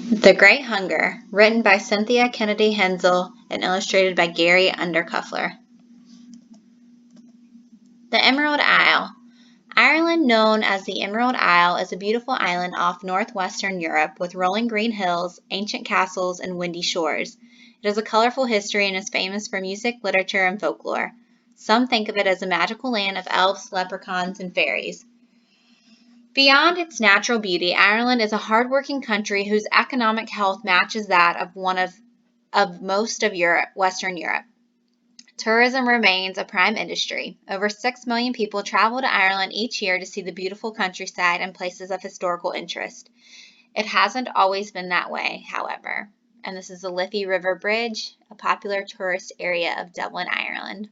The Great Hunger, written by Cynthia Kennedy Hensel and illustrated by Gary Undercuffler. The Emerald Isle. Ireland, known as the Emerald Isle, is a beautiful island off northwestern Europe with rolling green hills, ancient castles, and windy shores. It has a colorful history and is famous for music, literature, and folklore. Some think of it as a magical land of elves, leprechauns, and fairies. Beyond its natural beauty, Ireland is a hardworking country whose economic health matches that of most of Europe, Western Europe. Tourism remains a prime industry. Over 6 million people travel to Ireland each year to see the beautiful countryside and places of historical interest. It hasn't always been that way, however. And this is the Liffey River Bridge, a popular tourist area of Dublin, Ireland.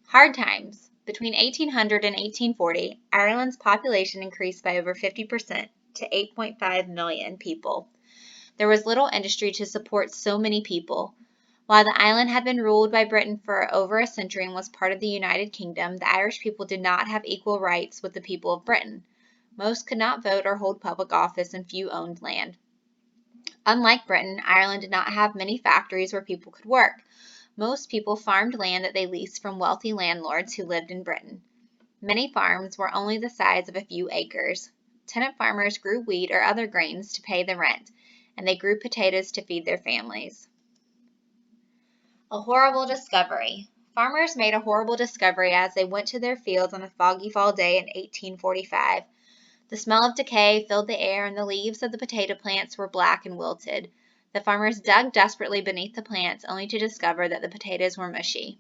Hard times. Between 1800 and 1840, Ireland's population increased by over 50% to 8.5 million people. There was little industry to support so many people. While the island had been ruled by Britain for over a century and was part of the United Kingdom, the Irish people did not have equal rights with the people of Britain. Most could not vote or hold public office, and few owned land. Unlike Britain, Ireland did not have many factories where people could work. Most people farmed land that they leased from wealthy landlords who lived in Britain. Many farms were only the size of a few acres. Tenant farmers grew wheat or other grains to pay the rent, and they grew potatoes to feed their families. A horrible discovery. Farmers made a horrible discovery as they went to their fields on a foggy fall day in 1845. The smell of decay filled the air, and the leaves of the potato plants were black and wilted. The farmers dug desperately beneath the plants, only to discover that the potatoes were mushy.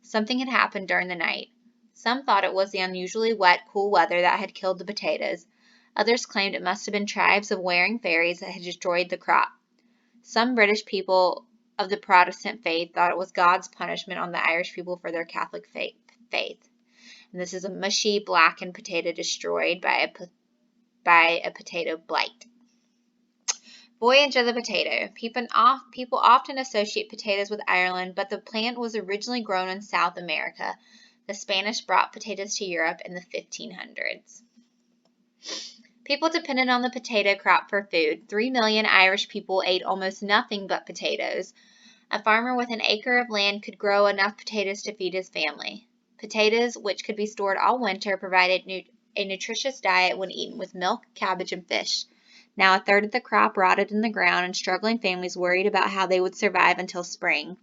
Something had happened during the night. Some thought it was the unusually wet, cool weather that had killed the potatoes. Others claimed it must have been tribes of wearing fairies that had destroyed the crop. Some British people of the Protestant faith thought it was God's punishment on the Irish people for their Catholic faith. And this is a mushy, blackened potato destroyed by a potato blight. Voyage of the potato. People often associate potatoes with Ireland, but the plant was originally grown in South America. The Spanish brought potatoes to Europe in the 1500s. People depended on the potato crop for food. 3 million Irish people ate almost nothing but potatoes. A farmer with an acre of land could grow enough potatoes to feed his family. Potatoes, which could be stored all winter, provided a nutritious diet when eaten with milk, cabbage, and fish. Now a third of the crop rotted in the ground, and struggling families worried about how they would survive until spring.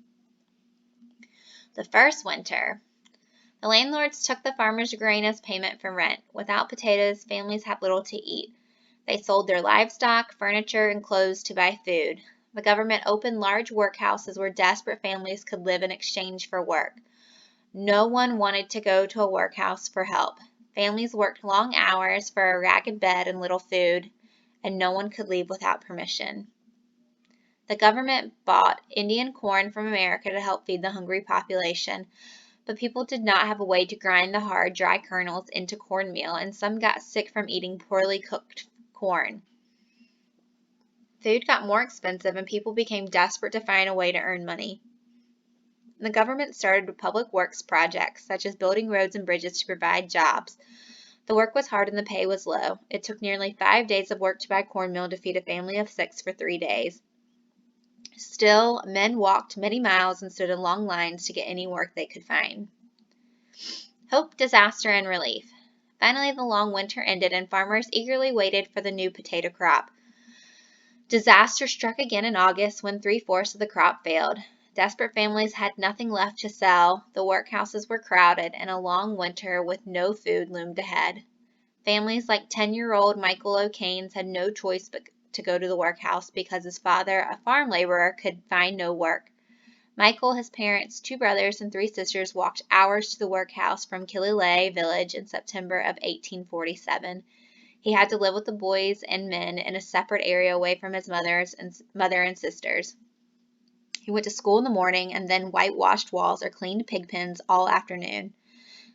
The first winter. The landlords took the farmers' grain as payment for rent. Without potatoes, families had little to eat. They sold their livestock, furniture, and clothes to buy food. The government opened large workhouses where desperate families could live in exchange for work. No one wanted to go to a workhouse for help. Families worked long hours for a ragged bed and little food, and no one could leave without permission. The government bought Indian corn from America to help feed the hungry population, but people did not have a way to grind the hard, dry kernels into cornmeal, and some got sick from eating poorly cooked corn. Food got more expensive, and people became desperate to find a way to earn money. The government started public works projects, such as building roads and bridges to provide jobs. The work was hard and the pay was low. It took nearly 5 days of work to buy cornmeal to feed a family of 6 for 3 days. Still, men walked many miles and stood in long lines to get any work they could find. Hope, disaster, and relief. Finally, the long winter ended, and farmers eagerly waited for the new potato crop. Disaster struck again in August when 3/4 of the crop failed. Desperate families had nothing left to sell, the workhouses were crowded, and a long winter with no food loomed ahead. Families like 10-year-old Michael O'Kane's had no choice but to go to the workhouse because his father, a farm laborer, could find no work. Michael, his parents, 2 brothers, and 3 sisters walked hours to the workhouse from Killilea village in September of 1847. He had to live with the boys and men in a separate area away from his mother and sisters. He went to school in the morning and then whitewashed walls or cleaned pig pens all afternoon.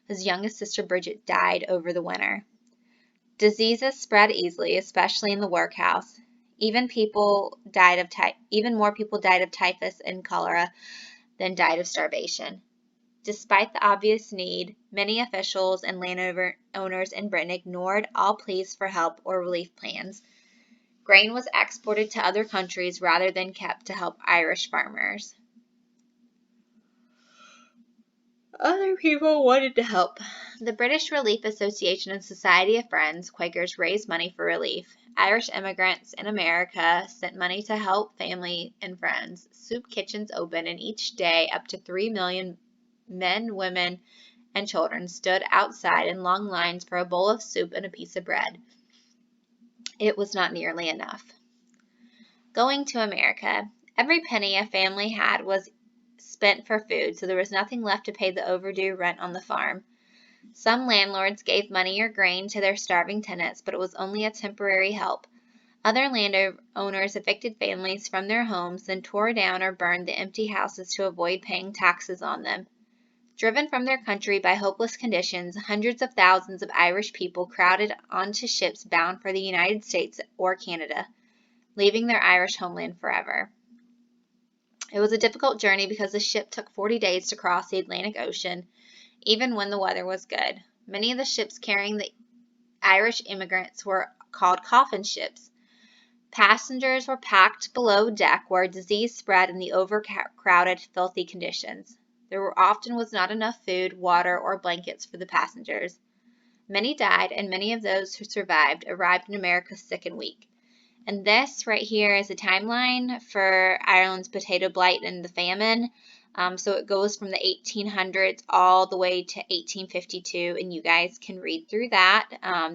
His youngest sister Bridget died over the winter. Diseases spread easily, especially in the workhouse. Even more people died of typhus and cholera than died of starvation. Despite the obvious need, many officials and landowners in Britain ignored all pleas for help or relief plans. Grain was exported to other countries rather than kept to help Irish farmers. Other people wanted to help. The British Relief Association and Society of Friends, Quakers, raised money for relief. Irish immigrants in America sent money to help family and friends. Soup kitchens opened, and each day up to 3 million men, women, and children stood outside in long lines for a bowl of soup and a piece of bread. It was not nearly enough. Going to America. Every penny a family had was spent for food, so there was nothing left to pay the overdue rent on the farm. Some landlords gave money or grain to their starving tenants, but it was only a temporary help. Other landowners evicted families from their homes, then tore down or burned the empty houses to avoid paying taxes on them. Driven from their country by hopeless conditions, hundreds of thousands of Irish people crowded onto ships bound for the United States or Canada, leaving their Irish homeland forever. It was a difficult journey because the ship took 40 days to cross the Atlantic Ocean, even when the weather was good. Many of the ships carrying the Irish immigrants were called coffin ships. Passengers were packed below deck where disease spread in the overcrowded, filthy conditions. There often was not enough food, water, or blankets for the passengers. Many died, and many of those who survived arrived in America sick and weak. And this right here is a timeline for Ireland's potato blight and the famine. So it goes from the 1800s all the way to 1852, and you guys can read through that.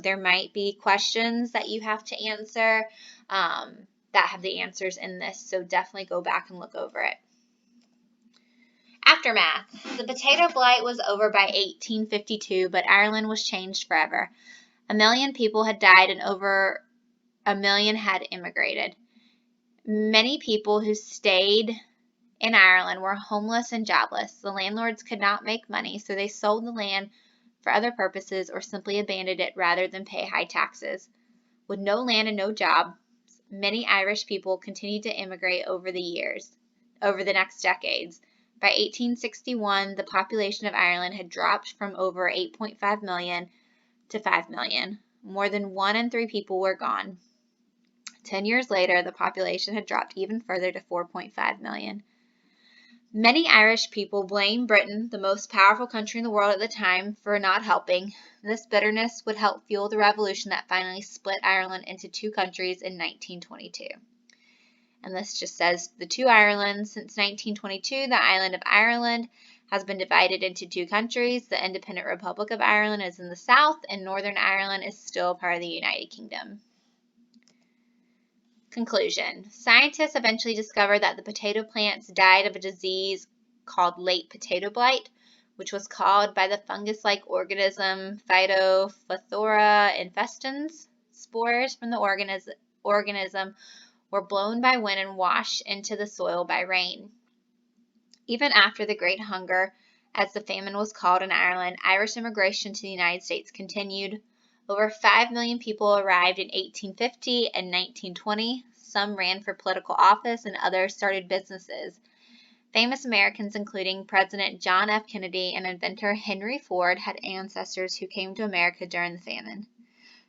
There might be questions that you have to answer that have the answers in this, so definitely go back and look over it. Aftermath. The potato blight was over by 1852, but Ireland was changed forever. 1 million people had died and over 1 million had immigrated. Many people who stayed in Ireland were homeless and jobless. The landlords could not make money, so they sold the land for other purposes or simply abandoned it rather than pay high taxes. With no land and no jobs, many Irish people continued to immigrate over the next decades. By 1861, the population of Ireland had dropped from over 8.5 million to 5 million. More than 1 in 3 people were gone. 10 years later, the population had dropped even further to 4.5 million. Many Irish people blame Britain, the most powerful country in the world at the time, for not helping. This bitterness would help fuel the revolution that finally split Ireland into 2 countries in 1922. And this just says the 2 Irelands. Since 1922, the island of Ireland has been divided into 2 countries. The Independent Republic of Ireland is in the south, and Northern Ireland is still part of the United Kingdom. Conclusion. Scientists eventually discovered that the potato plants died of a disease called late potato blight, which was caused by the fungus-like organism Phytophthora infestans. Spores from the organism were blown by wind and washed into the soil by rain. Even after the Great Hunger, as the famine was called in Ireland, Irish immigration to the United States continued. Over 5 million people arrived in 1850 and 1920. Some ran for political office and others started businesses. Famous Americans, including President John F. Kennedy and inventor Henry Ford, had ancestors who came to America during the famine.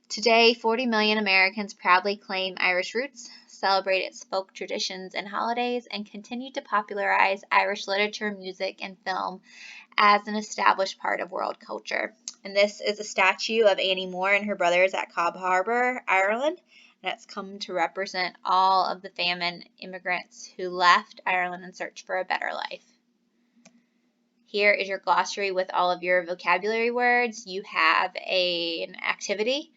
Today, 40 million Americans proudly claim Irish roots, celebrate its folk traditions and holidays, and continue to popularize Irish literature, music, and film as an established part of world culture. And this is a statue of Annie Moore and her brothers at Cobb Harbor, Ireland. And it's come to represent all of the famine immigrants who left Ireland in search for a better life. Here is your glossary with all of your vocabulary words. You have an activity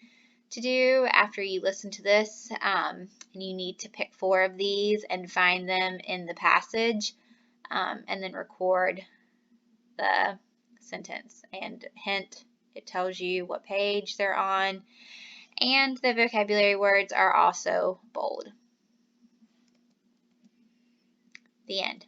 to do after you listen to this, and you need to pick 4 of these and find them in the passage, and then record the sentence. And hint, it tells you what page they're on, and the vocabulary words are also bold. The end.